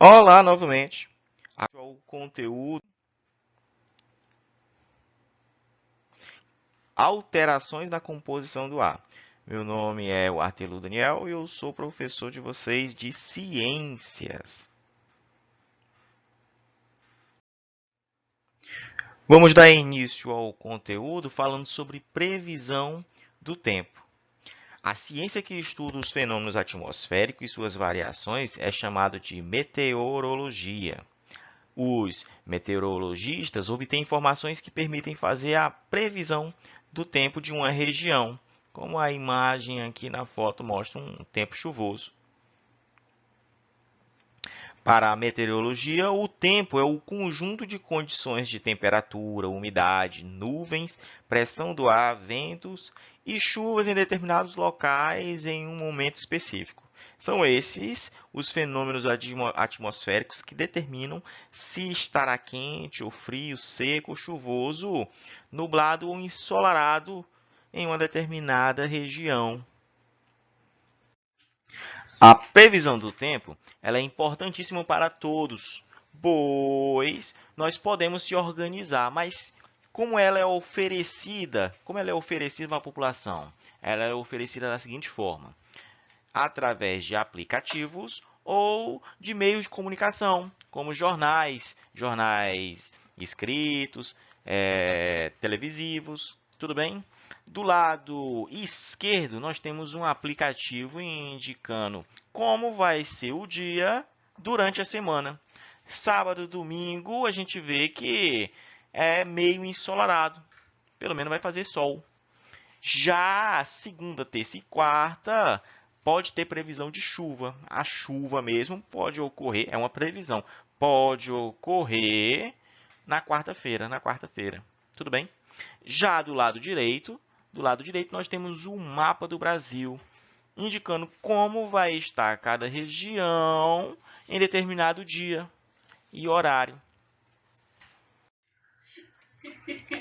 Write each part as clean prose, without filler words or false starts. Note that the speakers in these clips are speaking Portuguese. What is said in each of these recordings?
Olá novamente. O conteúdo, alterações na composição do ar. Meu nome é o Artelu Daniel e eu sou professor de vocês de ciências. Vamos dar início ao conteúdo falando sobre previsão do tempo. A ciência que estuda os fenômenos atmosféricos e suas variações é chamada de meteorologia. Os meteorologistas obtêm informações que permitem fazer a previsão do tempo de uma região, como a imagem aqui na foto mostra um tempo chuvoso. Para a meteorologia, o tempo é o conjunto de condições de temperatura, umidade, nuvens, pressão do ar, ventos e chuvas em determinados locais em um momento específico. São esses os fenômenos atmosféricos que determinam se estará quente ou frio, seco ou chuvoso, nublado ou ensolarado em uma determinada região. A previsão do tempo ela é importantíssima para todos, pois nós podemos se organizar, mas como ela é oferecida à população? Ela é oferecida da seguinte forma: através de aplicativos ou de meios de comunicação, como jornais escritos, televisivos, tudo bem? Do lado esquerdo, nós temos um aplicativo indicando como vai ser o dia durante a semana. Sábado, domingo, a gente vê que é meio ensolarado, pelo menos vai fazer sol. Já segunda, terça e quarta pode ter previsão de chuva. A chuva mesmo pode ocorrer, é uma previsão, pode ocorrer na quarta-feira. Tudo bem? Já do lado direito nós temos o mapa do Brasil, indicando como vai estar cada região em determinado dia e horário.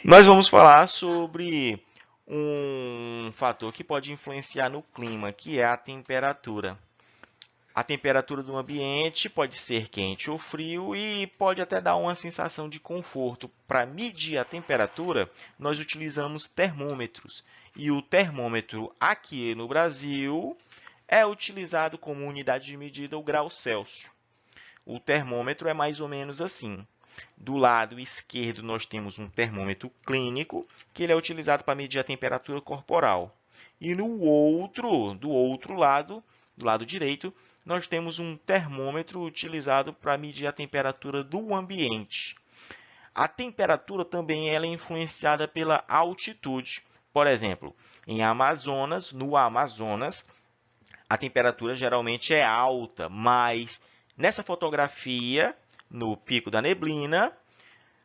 Nós vamos falar sobre um fator que pode influenciar no clima, que é a temperatura. A temperatura do ambiente pode ser quente ou frio e pode até dar uma sensação de conforto. Para medir a temperatura, nós utilizamos termômetros. E o termômetro aqui no Brasil é utilizado como unidade de medida o grau Celsius. O termômetro é mais ou menos assim. Do lado esquerdo, nós temos um termômetro clínico, que ele é utilizado para medir a temperatura corporal. E do outro lado, do lado direito, nós temos um termômetro utilizado para medir a temperatura do ambiente. A temperatura também ela é influenciada pela altitude. Por exemplo, no Amazonas, a temperatura geralmente é alta, mas nessa fotografia, no Pico da Neblina,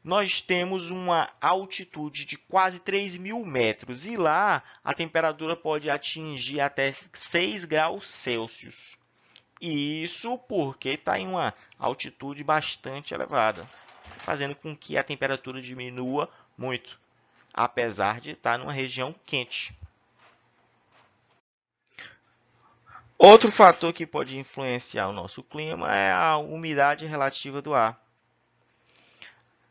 nós temos uma altitude de quase 3.000 metros e lá a temperatura pode atingir até 6 graus Celsius. Isso porque está em uma altitude bastante elevada, fazendo com que a temperatura diminua muito, apesar de estar numa região quente. Outro fator que pode influenciar o nosso clima é a umidade relativa do ar.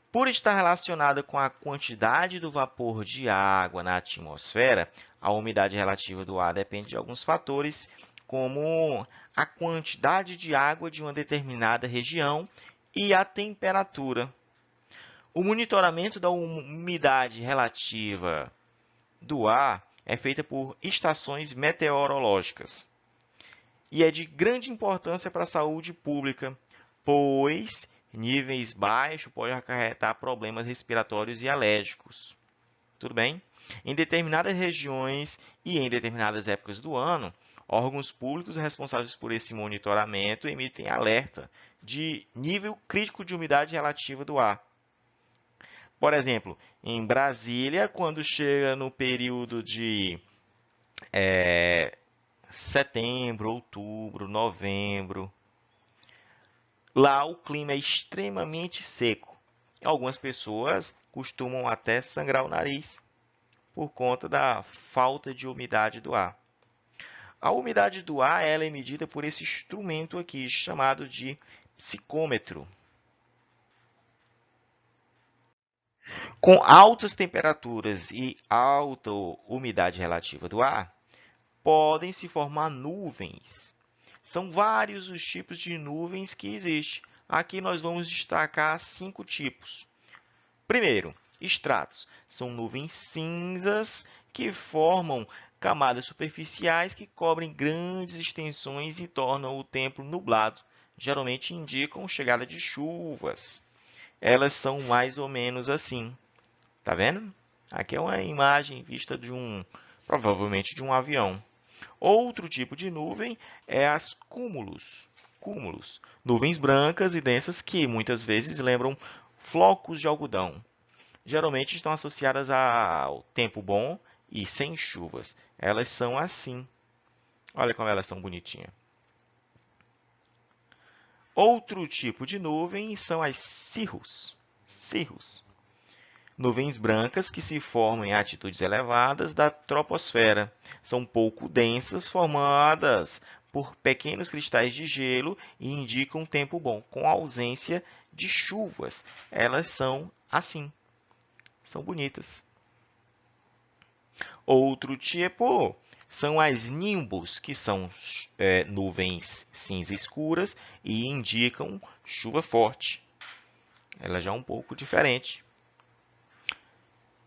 Por estar relacionada com a quantidade do vapor de água na atmosfera, a umidade relativa do ar depende de alguns fatores, como a quantidade de água de uma determinada região e a temperatura. O monitoramento da umidade relativa do ar é feito por estações meteorológicas e é de grande importância para a saúde pública, pois níveis baixos podem acarretar problemas respiratórios e alérgicos. Tudo bem? Em determinadas regiões e em determinadas épocas do ano, órgãos públicos responsáveis por esse monitoramento emitem alerta de nível crítico de umidade relativa do ar. Por exemplo, em Brasília, quando chega no período de setembro, outubro, novembro, lá o clima é extremamente seco. Algumas pessoas costumam até sangrar o nariz por conta da falta de umidade do ar. A umidade do ar ela é medida por esse instrumento aqui chamado de psicômetro. Com altas temperaturas e alta umidade relativa do ar, podem se formar nuvens. São vários os tipos de nuvens que existem. Aqui nós vamos destacar 5 tipos. Primeiro, estratos. São nuvens cinzas que formam camadas superficiais que cobrem grandes extensões e tornam o tempo nublado. Geralmente indicam chegada de chuvas. Elas são mais ou menos assim. Tá vendo? Aqui é uma imagem vista provavelmente de um avião. Outro tipo de nuvem é as cúmulos. Cúmulos, nuvens brancas e densas que muitas vezes lembram flocos de algodão. Geralmente estão associadas ao tempo bom e sem chuvas. Elas são assim. Olha como elas são bonitinhas. Outro tipo de nuvem são as cirros. Cirros. Nuvens brancas que se formam em altitudes elevadas da troposfera. São pouco densas, formadas por pequenos cristais de gelo e indicam tempo bom, com ausência de chuvas. Elas são assim. São bonitas. Outro tipo são as nimbus, que são nuvens cinza escuras e indicam chuva forte. Ela já é um pouco diferente.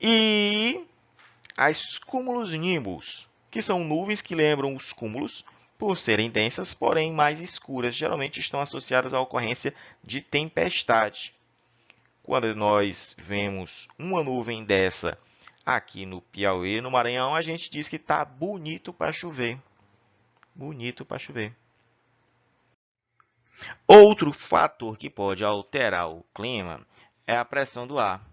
E as cumulonimbus, que são nuvens que lembram os cúmulos, por serem densas, porém mais escuras. Geralmente estão associadas à ocorrência de tempestade. Quando nós vemos uma nuvem dessa aqui no Piauí, no Maranhão, a gente diz que está bonito para chover. Bonito para chover. Outro fator que pode alterar o clima é a pressão do ar.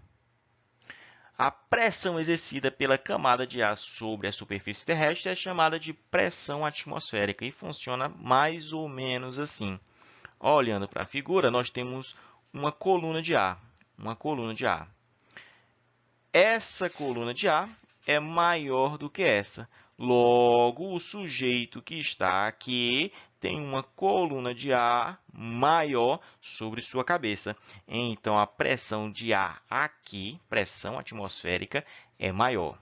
A pressão exercida pela camada de ar sobre a superfície terrestre é chamada de pressão atmosférica e funciona mais ou menos assim. Olhando para a figura, nós temos uma coluna de ar. Uma coluna de ar. Essa coluna de ar é maior do que essa. Logo, o sujeito que está aqui tem uma coluna de ar maior sobre sua cabeça. Então, a pressão de ar aqui, pressão atmosférica, é maior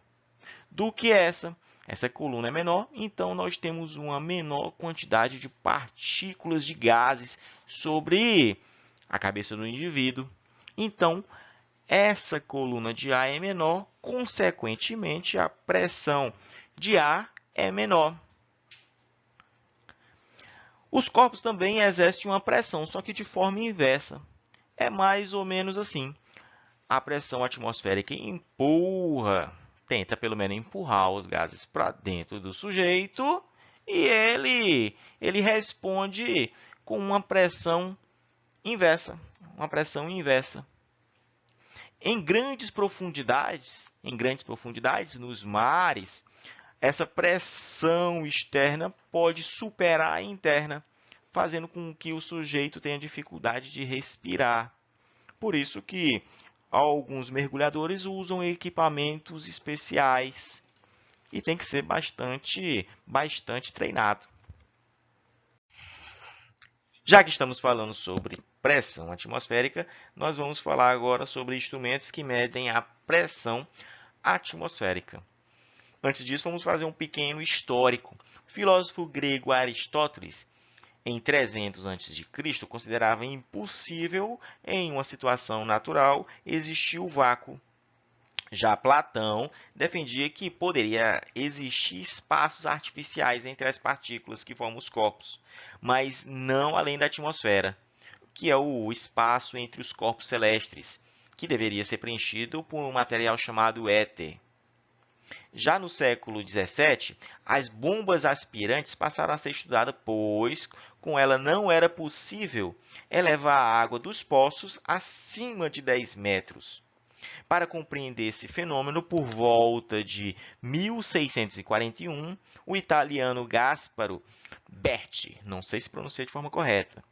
do que essa. Essa coluna é menor, então nós temos uma menor quantidade de partículas de gases sobre a cabeça do indivíduo. Então, essa coluna de ar é menor, consequentemente, a pressão de ar é menor. Os corpos também exercem uma pressão, só que de forma inversa. É mais ou menos assim. A pressão atmosférica tenta pelo menos empurrar os gases para dentro do sujeito e ele responde com uma pressão inversa. Uma pressão inversa. Em grandes profundidades, nos mares, essa pressão externa pode superar a interna, fazendo com que o sujeito tenha dificuldade de respirar. Por isso que alguns mergulhadores usam equipamentos especiais e tem que ser bastante treinado. Já que estamos falando sobre pressão atmosférica, nós vamos falar agora sobre instrumentos que medem a pressão atmosférica. Antes disso, vamos fazer um pequeno histórico. O filósofo grego Aristóteles, em 300 a.C., considerava impossível, em uma situação natural, existir o vácuo. Já Platão defendia que poderia existir espaços artificiais entre as partículas que formam os corpos, mas não além da atmosfera, que é o espaço entre os corpos celestes, que deveria ser preenchido por um material chamado éter. Já no século XVII, as bombas aspirantes passaram a ser estudadas, pois com ela não era possível elevar a água dos poços acima de 10 metros. Para compreender esse fenômeno, por volta de 1641, o italiano Gasparo Berti, não sei se pronunciei de forma correta,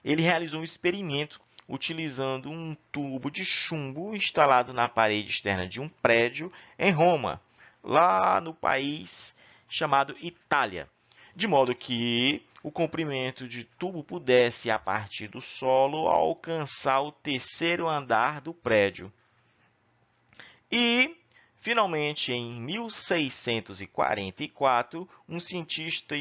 ele realizou um experimento utilizando um tubo de chumbo instalado na parede externa de um prédio em Roma, lá no país chamado Itália, de modo que o comprimento de tubo pudesse, a partir do solo, alcançar o terceiro andar do prédio. E, finalmente, em 1644, um cientista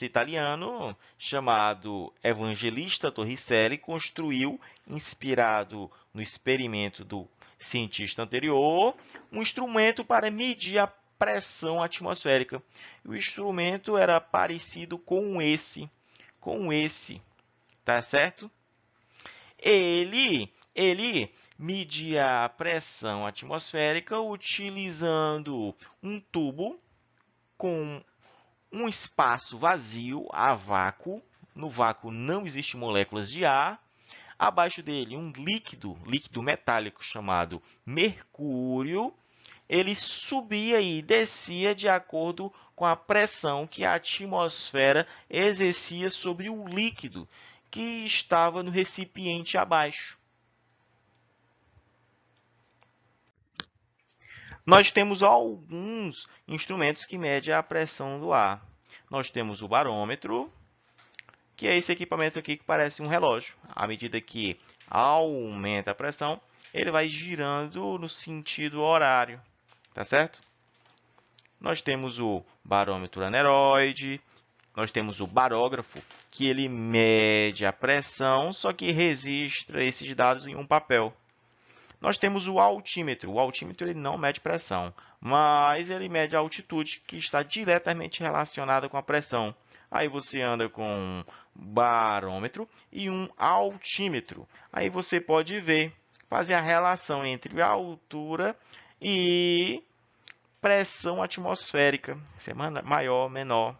italiano chamado Evangelista Torricelli construiu, inspirado no experimento do cientista anterior, um instrumento para medir a pressão atmosférica. O instrumento era parecido com esse, tá certo? Ele media a pressão atmosférica utilizando um tubo com um espaço vazio, a vácuo. No vácuo não existem moléculas de ar. Abaixo dele, um líquido metálico chamado mercúrio. Ele subia e descia de acordo com a pressão que a atmosfera exercia sobre o líquido que estava no recipiente abaixo. Nós temos alguns instrumentos que medem a pressão do ar. Nós temos o barômetro, que é esse equipamento aqui que parece um relógio. À medida que aumenta a pressão, ele vai girando no sentido horário, tá certo? Nós temos o barômetro aneroide, nós temos o barógrafo, que ele mede a pressão, só que registra esses dados em um papel. Nós temos o altímetro. O altímetro ele não mede pressão, mas ele mede a altitude, que está diretamente relacionada com a pressão. Aí você anda com um barômetro e um altímetro. Aí você pode ver, fazer a relação entre a altura e pressão atmosférica, se é maior, menor.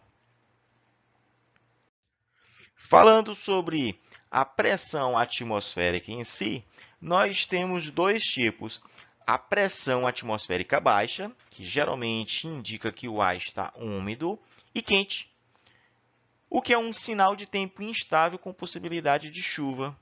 Falando sobre a pressão atmosférica em si, nós temos dois tipos. A pressão atmosférica baixa, que geralmente indica que o ar está úmido e quente, o que é um sinal de tempo instável com possibilidade de chuva.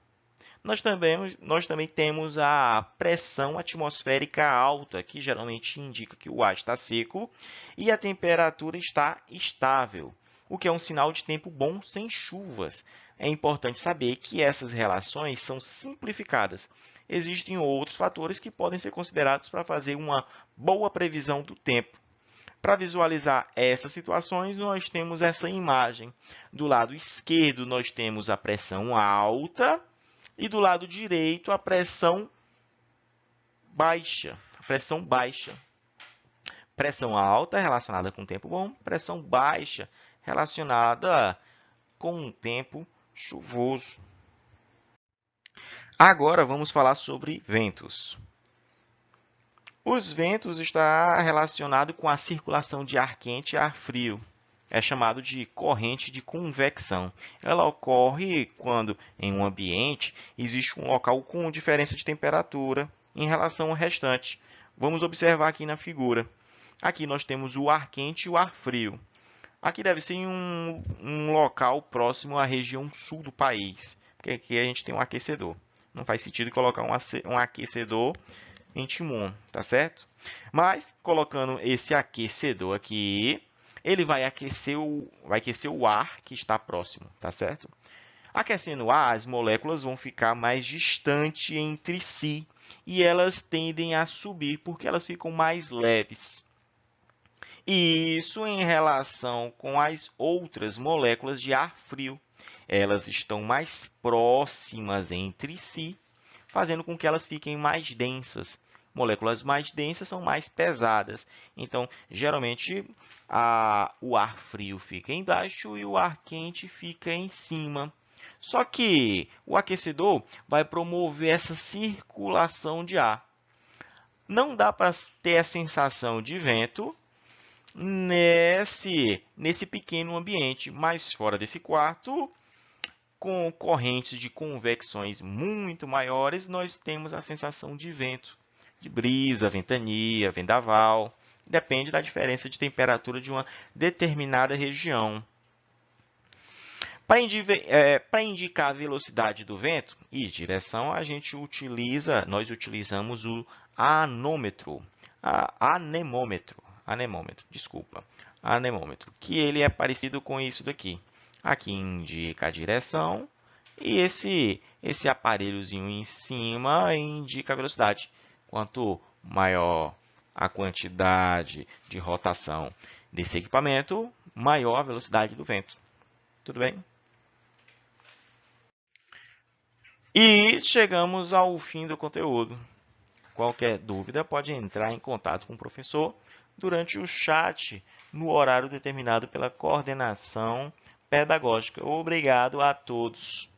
Nós também temos a pressão atmosférica alta, que geralmente indica que o ar está seco e a temperatura está estável, o que é um sinal de tempo bom sem chuvas. É importante saber que essas relações são simplificadas. Existem outros fatores que podem ser considerados para fazer uma boa previsão do tempo. Para visualizar essas situações, nós temos essa imagem. Do lado esquerdo, nós temos a pressão alta e do lado direito, a pressão baixa. Pressão alta relacionada com tempo bom, pressão baixa relacionada com um tempo chuvoso. Agora vamos falar sobre ventos. Os ventos estão relacionados com a circulação de ar quente e ar frio. É chamado de corrente de convecção. Ela ocorre quando, em um ambiente, existe um local com diferença de temperatura em relação ao restante. Vamos observar aqui na figura. Aqui nós temos o ar quente e o ar frio. Aqui deve ser em um local próximo à região sul do país, porque aqui a gente tem um aquecedor. Não faz sentido colocar um aquecedor em Timon, tá certo? Mas, colocando esse aquecedor aqui, ele vai aquecer o ar que está próximo, tá certo? Aquecendo o ar, as moléculas vão ficar mais distantes entre si e elas tendem a subir porque elas ficam mais leves. Isso em relação com as outras moléculas de ar frio. Elas estão mais próximas entre si, fazendo com que elas fiquem mais densas. Moléculas mais densas são mais pesadas. Então, geralmente, o ar frio fica embaixo e o ar quente fica em cima. Só que o aquecedor vai promover essa circulação de ar. Não dá para ter a sensação de vento nesse pequeno ambiente, mas fora desse quarto, com correntes de convecções muito maiores, nós temos a sensação de vento, de brisa, ventania, vendaval. Depende da diferença de temperatura de uma determinada região. Para indicar a velocidade do vento e direção, nós utilizamos o anemômetro, que ele é parecido com isso daqui. Aqui indica a direção e esse aparelhozinho em cima indica a velocidade. Quanto maior a quantidade de rotação desse equipamento, maior a velocidade do vento. Tudo bem? E chegamos ao fim do conteúdo. Qualquer dúvida pode entrar em contato com o professor durante o chat no horário determinado pela coordenação pedagógica. Obrigado a todos.